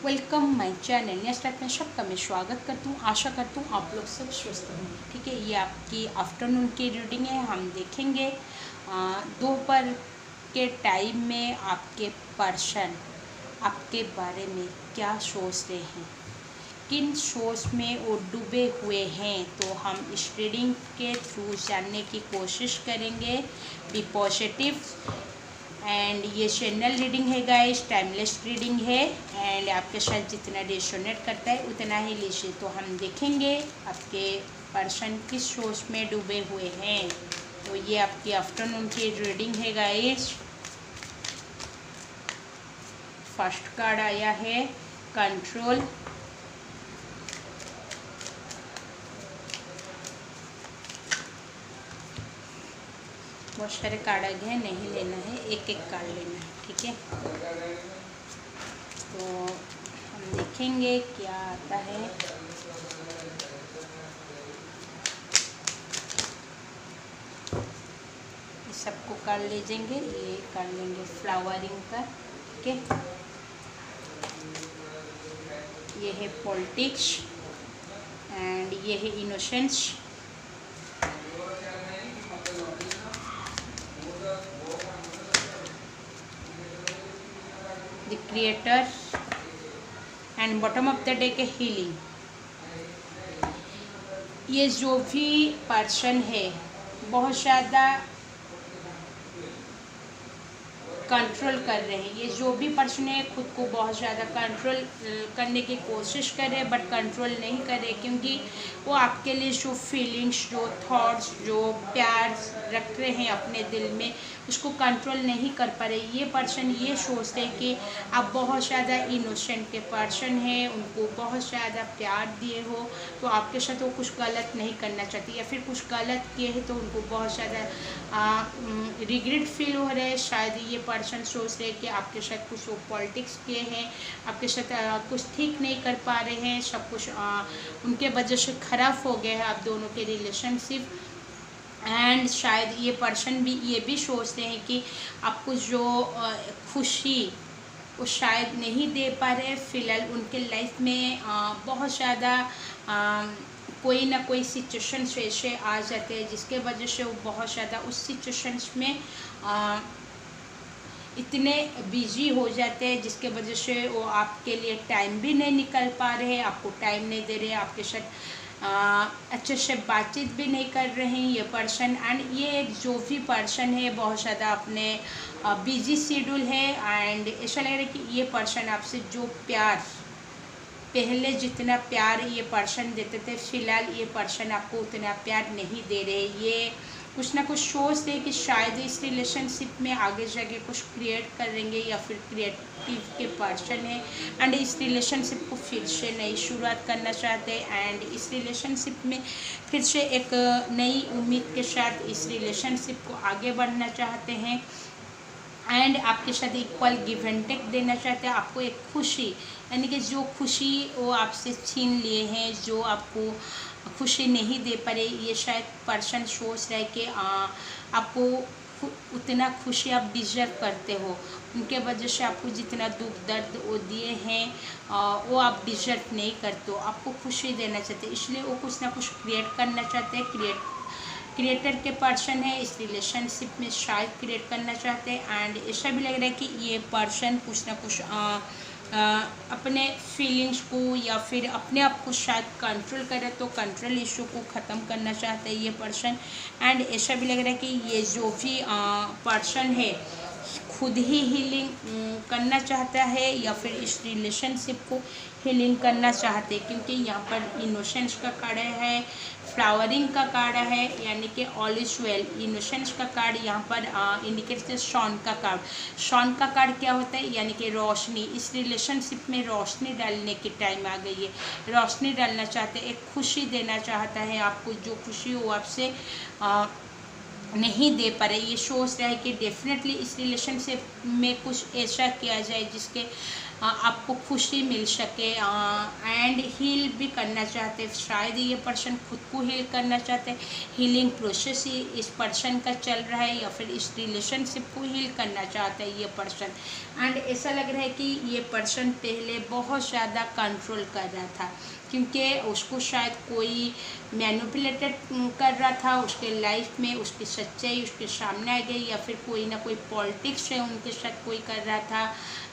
Welcome my channel. Next type में सबका मैं स्वागत करती हूँ। आशा करती हूँ आप लोग सब स्वस्थ होंगे। ठीक है, ये आपकी आफ्टरनून की रीडिंग है। हम देखेंगे दोपहर के टाइम में आपके पर्सन आपके बारे में क्या सोच रहे हैं, किन सोच में वो डूबे हुए हैं। तो हम इस रीडिंग के थ्रू जानने की कोशिश करेंगे। Be positive. एंड ये चैनल रीडिंग है गाइस, टाइमलेस रीडिंग है। एंड आपके साथ जितना रेजोनेट करता है उतना ही लीजिए। तो हम देखेंगे आपके पर्सन किस सोच में डूबे हुए हैं। तो ये आपकी आफ्टरनून की रीडिंग है गाइस। फर्स्ट कार्ड आया है कंट्रोल। बहुत सारे कार्ड आ गए हैं, नहीं लेना है, एक एक कार्ड लेना है। ठीक है, तो हम देखेंगे क्या आता है। इस सबको कार्ड ले जाएंगे, ये कार्ड लेंगे फ्लावरिंग का। ठीक है, ये है पॉलिटिक्स एंड ये है innocence. The creator and bottom of the deck है हीलिंग। ये जो भी पर्सन है बहुत ज़्यादा कंट्रोल कर रहे हैं। ये जो भी पर्सन है खुद को बहुत ज़्यादा कंट्रोल करने की कोशिश कर रहे हैं, बट कंट्रोल नहीं कर रहे, क्योंकि वो आपके लिए जो फीलिंग्स, जो थॉट्स, जो प्यार रख रहे हैं अपने दिल में, उसको कंट्रोल नहीं कर पा रहे। ये पर्सन ये सोचते हैं कि आप बहुत ज़्यादा इनोसेंट के पर्सन हैं, उनको बहुत ज़्यादा प्यार दिए हो, तो आपके साथ वो कुछ गलत नहीं करना चाहती, या फिर कुछ गलत किए हैं तो उनको बहुत ज़्यादा रिग्रेट फील हो रहा है। शायद ये पर्सन सोच रहे हैं कि आपके साथ कुछ वो पॉलिटिक्स किए हैं, आपके साथ कुछ ठीक नहीं कर पा रहे हैं, सब कुछ उनके वजह से ख़राब हो गया है आप दोनों के रिलेशनशिप। एंड शायद ये पर्सन भी ये भी सोचते हैं कि आपको जो खुशी वो शायद नहीं दे पा रहे। फ़िलहाल उनके लाइफ में बहुत ज़्यादा कोई ना कोई सिचुएशंस ऐसे आ जाते हैं जिसके वजह से वो बहुत ज़्यादा उस सिचुएशंस में इतने बिजी हो जाते हैं, जिसके वजह से वो आपके लिए टाइम भी नहीं निकल पा रहे, आपको टाइम नहीं दे रहे, आपके साथ अच्छे से बातचीत भी नहीं कर रहे हैं ये पर्सन। एंड ये एक जो भी पर्सन है बहुत ज़्यादा अपने बिजी शेड्यूल है। एंड ऐसा लग रहा है कि ये पर्सन आपसे जो प्यार, पहले जितना प्यार ये पर्सन देते थे, फिलहाल ये पर्सन आपको उतना प्यार नहीं दे रहे। ये कुछ ना कुछ सोचते हैं कि शायद इस रिलेशनशिप में आगे जाके कुछ क्रिएट करेंगे, या फिर क्रिएटिव के पर्सन है एंड इस रिलेशनशिप को फिर से नई शुरुआत करना चाहते हैं। एंड इस रिलेशनशिप में फिर से एक नई उम्मीद के साथ इस रिलेशनशिप को आगे बढ़ना चाहते हैं। एंड आपके साथ इक्वल गिव एंड टेक देना चाहते हैं। आपको एक खुशी, यानी कि जो खुशी वो आपसे छीन लिए हैं, जो आपको खुशी नहीं दे पा रहे, ये शायद पर्सन सोच रहा है कि आपको उतना खुशी आप डिजर्व करते हो। उनके वजह से आपको जितना दुख दर्द वो दिए हैं वो आप डिजर्व नहीं करते हो, आपको खुशी देना चाहते हैं, इसलिए वो कुछ ना कुछ क्रिएट करना चाहते हैं। क्रिएटर के पर्सन है, इस रिलेशनशिप में शायद क्रिएट करना चाहते हैं। एंड ऐसा भी लग रहा है कि ये पर्सन कुछ ना कुछ अपने फीलिंग्स को या फिर अपने आप को शायद कंट्रोल करे, तो कंट्रोल इशू को ख़त्म करना चाहते हैं ये पर्सन। एंड ऐसा भी लग रहा है कि ये जो भी पर्सन है खुद ही हीलिंग करना चाहता है, या फिर इस रिलेशनशिप को हीलिंग करना चाहते हैं, क्योंकि यहाँ पर इनोसेंस का कार्ड है, फ्लावरिंग का कार्ड है, यानी कि ऑल इज वेल। इनोसेंस का कार्ड यहाँ पर इंडिकेट है सन का कार्ड। सन का कार्ड क्या होता है, यानी कि रोशनी। इस रिलेशनशिप में रोशनी डालने की टाइम आ गई है, रोशनी डालना चाहते हैं, एक खुशी देना चाहता है आपको, जो खुशी वो आपसे नहीं दे पा रहे। ये सोच रहा है कि डेफिनेटली इस रिलेशनशिप में कुछ ऐसा किया जाए आपको खुशी मिल सके एंड हील भी करना चाहते हैं। शायद ये पर्सन खुद को हील करना चाहते हैं, हीलिंग प्रोसेस ही इस पर्सन का चल रहा है, या फिर इस रिलेशनशिप को हील करना चाहता है ये पर्सन। एंड ऐसा लग रहा है कि ये पर्सन पहले बहुत ज़्यादा कंट्रोल कर रहा था, क्योंकि उसको शायद कोई मैनिपुलेटेड कर रहा था उसके लाइफ में, उसकी सच्चाई उसके सामने आ गई, या फिर कोई ना कोई पॉलिटिक्स है उनके साथ कोई कर रहा था,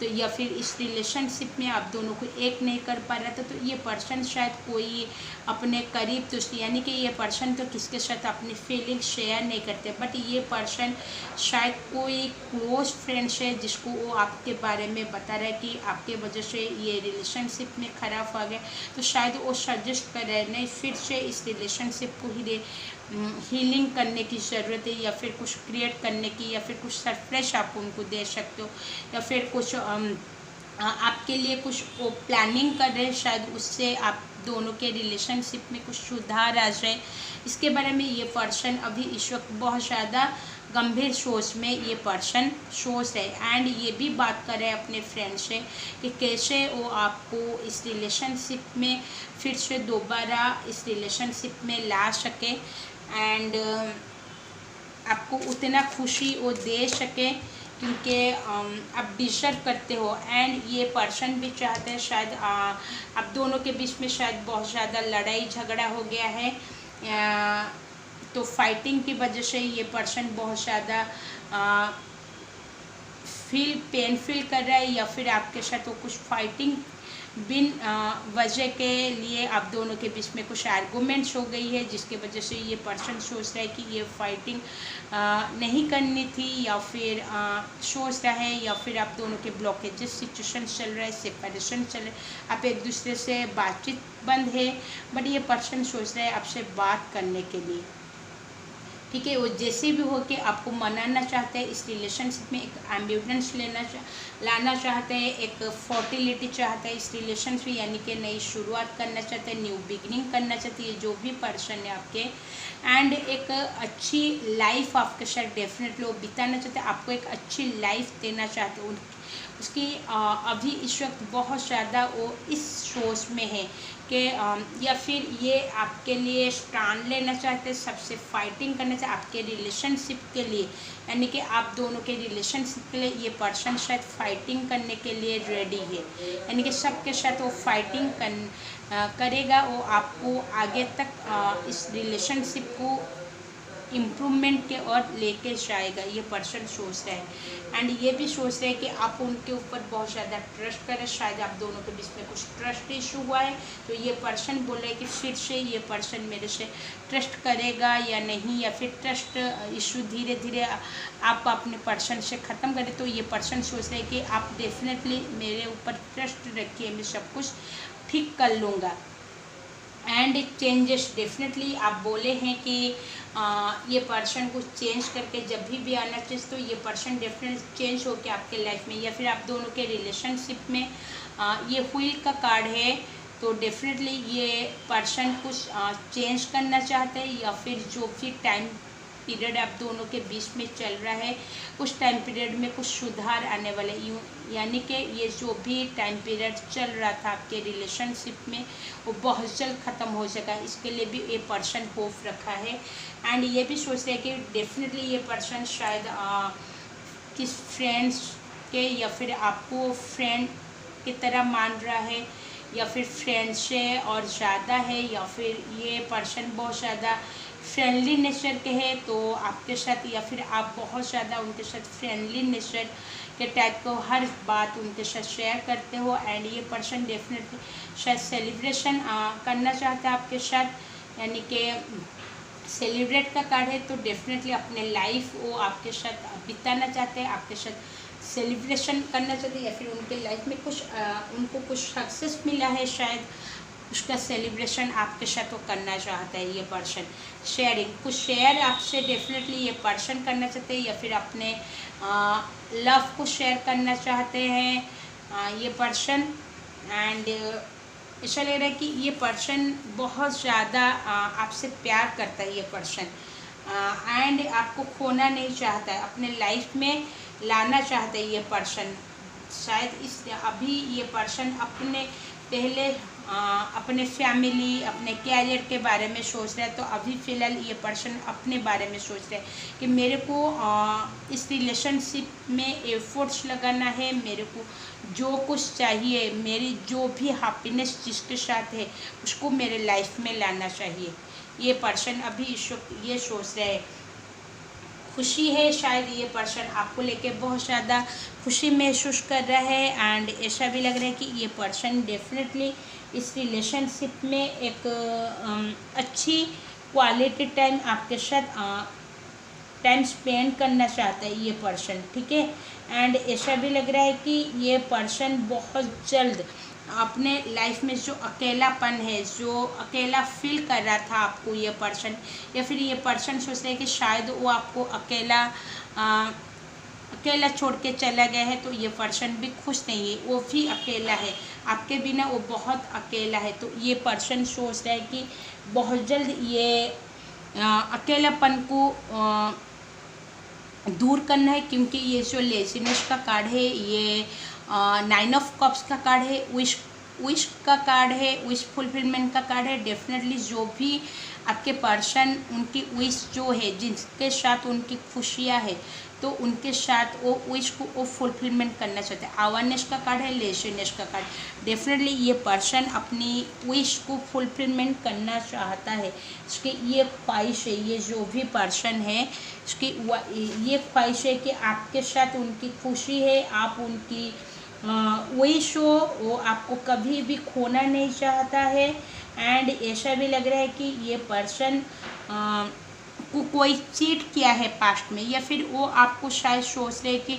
तो या फिर इस रिलेशनशिप में आप दोनों को एक नहीं कर पा रहा था। तो ये पर्सन शायद कोई अपने करीब दोस्त, यानी कि ये पर्सन तो किसके साथ अपनी फीलिंग शेयर नहीं करते, बट ये पर्सन शायद कोई क्लोज फ्रेंड्स है जिसको वो आपके बारे में बता रहा है कि आपके वजह से ये रिलेशनशिप में ख़राब हो गया। तो शायद वो सजेस्ट कर रहे हैं नहीं, फिर से इस रिलेशनशिप को ही हीलिंग करने की ज़रूरत है, या फिर कुछ क्रिएट करने की, या फिर कुछ सरप्राइज आप उनको दे सकते हो, या फिर कुछ आपके लिए कुछ वो प्लानिंग कर रहे हैं, शायद उससे आप दोनों के रिलेशनशिप में कुछ सुधार आ जाए। इसके बारे में ये पर्सन अभी इस वक्त बहुत ज़्यादा गंभीर सोच में ये पर्सन सोच है, एंड ये भी बात कर रहे हैं अपने फ्रेंड से कि कैसे वो आपको इस रिलेशनशिप में फिर से दोबारा इस रिलेशनशिप में ला सके, एंड आपको उतना खुशी वो दे सके, क्योंकि आप डिजर्व करते हो। एंड ये पर्सन भी चाहते हैं शायद आप दोनों के बीच में शायद बहुत ज़्यादा लड़ाई झगड़ा हो गया है, तो फाइटिंग की वजह से ये पर्सन बहुत ज़्यादा पेन फील कर रहा है, या फिर आपके साथ वो कुछ फाइटिंग बिन वजह के लिए आप दोनों के बीच में कुछ आर्गूमेंट्स हो गई है, जिसके वजह से ये पर्सन सोच रहा है कि ये फाइटिंग नहीं करनी थी, या फिर सोच रहा है, या फिर आप दोनों के ब्लॉकेजेस सिचुएशन चल रहा है, सेपरेशन चल रहा है, आप एक दूसरे से बातचीत बंद है, बट ये पर्सन सोच रहा है आपसे बात करने के लिए। ठीक है, वो जैसे भी हो कि आपको मनाना चाहते हैं, इस रिलेशनशिप में एक एम्बिवेलेंस लाना चाहते हैं, एक फर्टिलिटी चाहते हैं इस रिलेशनशिप, यानी कि नई शुरुआत करना चाहते हैं, न्यू बिगनिंग करना चाहते हैं जो भी पर्सन है आपके, एंड एक अच्छी लाइफ आपके साथ डेफिनेटली वो बिताना चाहते हैं, आपको एक अच्छी लाइफ देना चाहते हैं। उसकी अभी इस वक्त बहुत ज़्यादा वो इस सोच में है कि या फिर ये आपके लिए स्टैंड लेना चाहते हैं, सबसे फाइटिंग करना चाहते आपके रिलेशनशिप के लिए, यानी कि आप दोनों के रिलेशनशिप के लिए ये पर्सन शायद फाइटिंग करने के लिए रेडी है, यानी कि सबके साथ वो फाइटिंग करेगा, वो आपको आगे तक इस रिलेशनशिप को इम्प्रूवमेंट के और लेके जाएगा, ये पर्सन सोच रहा है। एंड ये भी सोच रहे हैं कि आप उनके ऊपर बहुत ज़्यादा ट्रस्ट करें, शायद आप दोनों के बीच में कुछ ट्रस्ट इशू हुआ है, तो ये पर्सन बोल रहे हैं कि फिर से ये पर्सन मेरे से ट्रस्ट करेगा या नहीं, या फिर ट्रस्ट इशू धीरे धीरे आप अपने पर्सन से ख़त्म करें। तो ये पर्सन सोच रहे हैं कि आप डेफिनेटली मेरे ऊपर ट्रस्ट रखिए, मैं सब कुछ ठीक कर लूँगा। एंड चेंजेस डेफिनेटली आप बोले हैं कि ये पर्सन को चेंज करके जब भी आना चाहिए, तो ये पर्सन डेफिनेटली चेंज हो के आपके लाइफ में, या फिर आप दोनों के रिलेशनशिप में ये व्हील का कार्ड है, तो डेफिनेटली ये पर्सन कुछ चेंज करना चाहते हैं, या फिर जो भी टाइम पीरियड आप दोनों के बीच में चल रहा है उस टाइम पीरियड में कुछ सुधार आने वाले, यानी कि ये जो भी टाइम पीरियड चल रहा था आपके रिलेशनशिप में वो बहुत जल्द ख़त्म हो जाएगा, इसके लिए भी ये पर्सन होप रखा है। एंड ये भी सोच रहे हैं कि डेफिनेटली ये पर्सन शायद किस फ्रेंड्स के, या फिर आपको फ्रेंड की तरह मान रहा है, या फिर फ्रेंड से और ज़्यादा है, या फिर ये पर्सन बहुत ज़्यादा फ्रेंडली नेचर के हैं तो आपके साथ, या फिर आप बहुत ज़्यादा उनके साथ फ्रेंडली नेचर के टाइप को हर बात उनके साथ शेयर करते हो। एंड ये पर्सन डेफिनेटली शायद सेलिब्रेशन करना चाहता है आपके साथ, यानी कि सेलिब्रेट का कार्ड है, तो डेफिनेटली अपने लाइफ वो आपके साथ बिताना चाहते हैं, आपके साथ सेलिब्रेशन करना चाहते हैं, या फिर उनके लाइफ में कुछ उनको कुछ सक्सेस मिला है शायद, उसका सेलिब्रेशन आपके साथ वो करना चाहता है ये पर्सन। शेयरिंग कुछ शेयर आपसे डेफिनेटली ये पर्सन करना चाहते हैं, या फिर अपने लव को शेयर करना चाहते हैं ये पर्सन। एंड ऐसा लग रहा है कि ये पर्सन बहुत ज़्यादा आपसे प्यार करता है ये पर्सन, एंड आपको खोना नहीं चाहता है, अपने लाइफ में लाना चाहता है ये पर्सन। शायद इस अभी ये पर्सन अपने फैमिली, अपने कैरियर के बारे में सोच रहा है। तो अभी फ़िलहाल ये पर्सन अपने बारे में सोच रहा है कि मेरे को इस रिलेशनशिप में एफर्ट्स लगाना है, मेरे को जो कुछ चाहिए, मेरी जो भी हैप्पीनेस जिसके साथ है उसको मेरे लाइफ में लाना चाहिए। ये पर्सन अभी इस वक्त ये सोच रहा है। खुशी है, शायद ये पर्सन आपको लेके बहुत ज़्यादा खुशी महसूस कर रहा है। एंड ऐसा भी लग रहा है कि ये पर्सन डेफिनेटली इस रिलेशनशिप में एक अच्छी क्वालिटी टाइम आपके साथ टाइम स्पेंड करना चाहता है ये पर्सन, ठीक है। एंड ऐसा भी लग रहा है कि ये पर्सन बहुत जल्द अपने लाइफ में जो अकेलापन है, जो अकेला फील कर रहा था आपको ये पर्सन, या फिर ये पर्सन सोच रहे हैं कि शायद वो आपको अकेला छोड़ के चला गया है, तो ये पर्सन भी खुश नहीं है, वो भी अकेला है, आपके बिना वो बहुत अकेला है। तो ये पर्सन सोच रहा है कि बहुत जल्द ये अकेलापन को दूर करना है, क्योंकि ये जो लेजीनेस का कार्ड है, ये 9 ऑफ कप्स का कार्ड है, विश का कार्ड है, विश फुलफिलमेंट का कार्ड है। डेफिनेटली जो भी आपके पर्सन, उनकी विश जो है, जिनके साथ उनकी खुशियाँ है, तो उनके साथ वो विश को वो फुलफिलमेंट करना चाहते हैं। अवेयरनेस का कार्ड है, लेजीनेस का कार्ड। डेफिनेटली ये पर्सन अपनी विश को फुलफिलमेंट करना चाहता है। इसकी ये ख्वाहिश है, ये जो भी पर्सन है इसकी ये ख्वाहिश है कि आपके साथ उनकी खुशी है, आप उनकी विश हो, वो आपको कभी भी खोना नहीं चाहता है। एंड ऐसा भी लग रहा है कि ये पर्सन को कोई चीट किया है पास्ट में, या फिर वो आपको शायद सोच रहे कि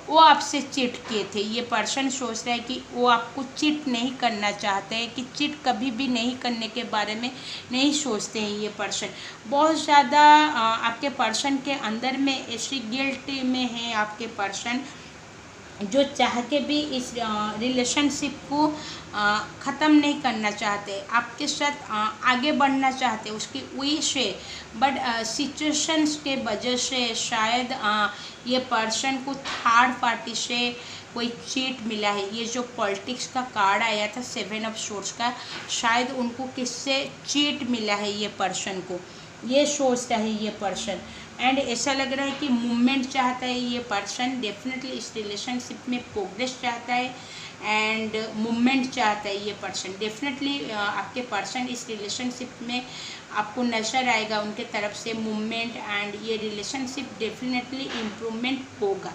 वो आपसे चीट किए थे। ये पर्सन सोच रहा है कि वो आपको चीट नहीं करना चाहते हैं, कि चीट कभी भी नहीं करने के बारे में नहीं सोचते हैं ये पर्सन। बहुत ज़्यादा आपके पर्सन के अंदर में ऐसी गिल्ट में है आपके पर्सन, जो चाह के भी इस रिलेशनशिप को ख़त्म नहीं करना चाहते, आपके साथ आगे बढ़ना चाहते, उसकी विश है। बट सिचुएशंस के वजह से शायद ये पर्सन को थर्ड पार्टी से कोई चीट मिला है। ये जो पॉलिटिक्स का कार्ड आया था 7 ऑफ सोर्ड्स का, शायद उनको किससे चीट मिला है ये पर्सन को, ये सोचता है ये पर्सन। एंड ऐसा लग रहा है कि मूवमेंट चाहता है ये पर्सन, डेफिनेटली इस रिलेशनशिप में प्रोग्रेस चाहता है एंड मूवमेंट चाहता है ये पर्सन। डेफिनेटली आपके पर्सन इस रिलेशनशिप में आपको नज़र आएगा उनके तरफ से मूवमेंट, एंड ये रिलेशनशिप डेफिनेटली इम्प्रूवमेंट होगा।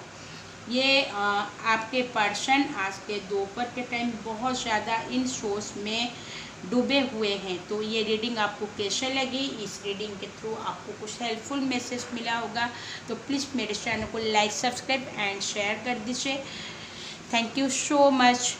ये आपके पर्सन आज के दोपहर के टाइम बहुत ज़्यादा इन सोच में डूबे हुए हैं। तो ये रीडिंग आपको कैसे लगी? इस रीडिंग के थ्रू आपको कुछ हेल्पफुल मैसेज मिला होगा तो प्लीज़ मेरे चैनल को लाइक, सब्सक्राइब एंड शेयर कर दीजिए। Thank you so much.